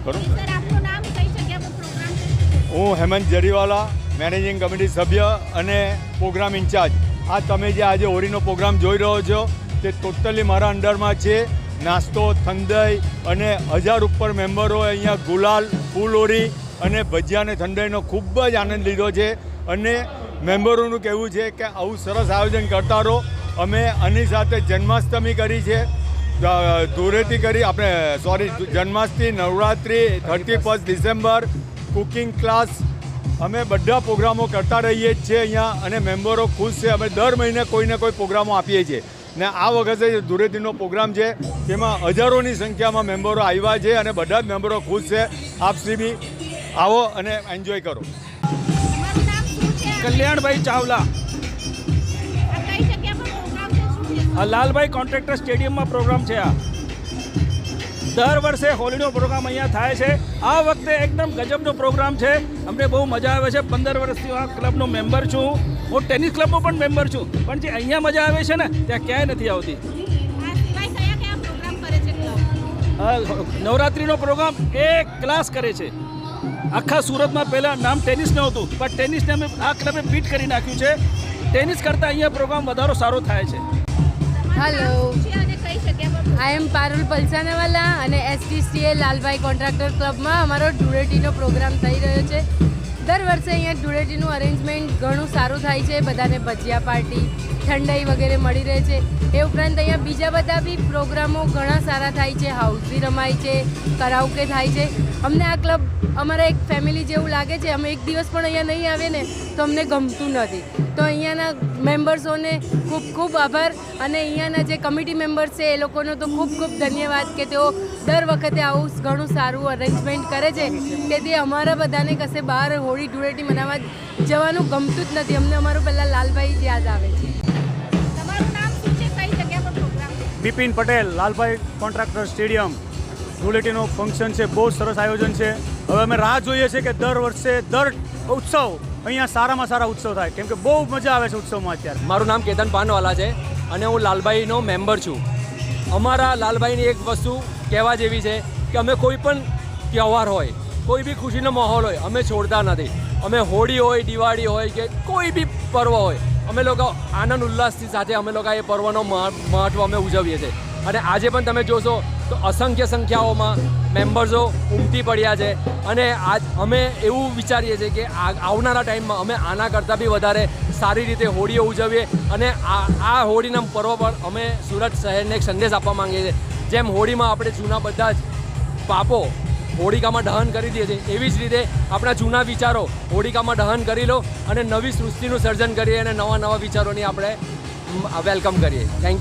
કરું. હું Hemant Jariwala, managing committee સભ્ય અને પ્રોગ્રામ ઇન્ચાર્જ. આ તમે જે આજે હોળીનો પ્રોગ્રામ જોઈ રહ્યો છો તે ટોટલી મારા અંડરમાં છે. નાસ્તો, ઠંડાઈ અને 1000 ઉપર મેમ્બરોએ અહીંયા ગુલાલ, ફૂલ હોળી અને ભજીયા અને ઠંડાઈનો ખૂબ જ આનંદ લીધો છે. અને મેમ્બરોનું કહેવું છે કે આવું સરસ આયોજન કરતા રહો. અમે આની સાથે જન્માષ્ટમી કરી છે, ધૂળેટી કરી, Janmashtami, Navratri, 31 December, cooking class, અમે બધા પ્રોગ્રામો કરતા રહીએ જ છીએ અહીંયા. અને મેમ્બરો ખુશ છે. અમે દર મહિને કોઈને કોઈ પ્રોગ્રામો આપીએ છીએ ને આ વખતે ધૂળેટીનો પ્રોગ્રામ છે તેમાં હજારોની સંખ્યામાં મેમ્બરો આવ્યા છે અને બધા જ મેમ્બરો ખુશ છે. આપ શ્રી બી આવો અને એન્જોય કરો. કલ્યાણભાઈ ચાવલા, લાલભાઈ કોન્ટ્રાક્ટર સ્ટેડિયમમાં પ્રોગ્રામ છે. આ દર વર્ષે હોળીનો પ્રોગ્રામ અહીંયા થાય છે. આ વખતે એકદમ ગજબનો પ્રોગ્રામ છે. અમને બહુ મજા આવે છે. 15 વર્ષથી આ ક્લબનો મેમ્બર છું. હું ટેનિસ ક્લબનો પણ મેમ્બર છું, પણ જે અહીંયા મજા આવે છે ને ત્યાં ક્યાંય નથી આવતી. નવરાત્રિનો પ્રોગ્રામ એક ક્લાસ કરે છે. આખા સુરતમાં પહેલાં નામ ટેનિસ નહોતું, પણ ટેનિસને અમે આ ક્લબે બીટ કરી નાખ્યું છે. ટેનિસ કરતાં અહીંયા પ્રોગ્રામ વધારો સારો થાય છે. હેલો, આઈ એમ પારુલ પલસાનાવાલા અને STCA લાલભાઈ કોન્ટ્રાક્ટર ક્લબમાં અમારો ધૂળેટીનો પ્રોગ્રામ થઈ રહ્યો છે. દર વર્ષે અહીંયા ધૂળેટીનું અરેન્જમેન્ટ ઘણું સારું થાય છે. બધાને ભજીયા પાર્ટી, ઠંડાઈ વગેરે મળી રહે છે. એ ઉપરાંત અહીંયા બીજા બધા બી પ્રોગ્રામો ઘણા સારા થાય છે. હાઉસી રમાય છે, કરાઓકે થાય છે. અમને આ ક્લબ અમારા એક ફેમિલી જેવું લાગે છે. અમે એક દિવસ પણ અહીંયા નહીં આવીએ ને તો અમને ગમતું નથી. તો અહીંયાના મેમ્બર્સોને ખૂબ ખૂબ આભાર. અને અહીંયાના જે કમિટી મેમ્બર્સ છે એ લોકોનો તો ખૂબ ખૂબ ધન્યવાદ કે તેઓ દર વખતે આવું ઘણું સારું અરેન્જમેન્ટ કરે છે. તેથી અમારા બધાને કશે બહાર હોળી ધૂળેટી મનાવવા જવાનું ગમતું જ નથી. અમને અમારું પહેલાં લાલભાઈ જ યાદ આવે છે. Bipin Patel, Lalbhai contractor stadium. ધૂળેટીનો ફંક્શન છે, બહુ સરસ આયોજન છે. હવે અમે રાહ જોઈએ છીએ કે દર વર્ષે ઉત્સવ અહીંયા સારામાં સારા ઉત્સવ થાય, કેમ કે બહુ મજા આવે છે ઉત્સવમાં અત્યારે. મારું નામ કેતન પાનવાલા છે અને હું લાલભાઈનો મેમ્બર છું. અમારા લાલભાઈની એક વસ્તુ કહેવા જેવી છે કે અમે કોઈ પણ તહેવાર હોય, કોઈ બી ખુશીનો માહોલ હોય, અમે છોડતા નથી. અમે હોળી હોય, દિવાળી હોય કે કોઈ બી પર્વ હોય, અમે લોકો આનંદ ઉલ્લાસથી સાથે અમે લોકો એ પર્વનો મહત્ત્વ અમે ઉજવીએ છીએ. અને આજે પણ તમે જોશો તો અસંખ્ય સંખ્યાઓમાં મેમ્બર્સો ઉમટી પડ્યા છે. અને આજ અમે એવું વિચારીએ છીએ કે આવનારા ટાઈમમાં અમે આના કરતાં બી વધારે સારી રીતે હોળીઓ ઉજવીએ. અને આ હોળીના પર્વ પર અમે સુરત શહેરને એક સંદેશ આપવા માંગીએ છીએ. જેમ હોળીમાં આપણે જૂના બધા જ પાપો હોળિકામાં દહન કરી દઈએ છીએ, એવી જ રીતે આપણા જૂના વિચારો હોળિકામાં દહન કરી લો અને નવી સૃષ્ટિનું સર્જન કરીએ અને નવા વિચારોની આપણે વેલકમ કરીએ. Thank you.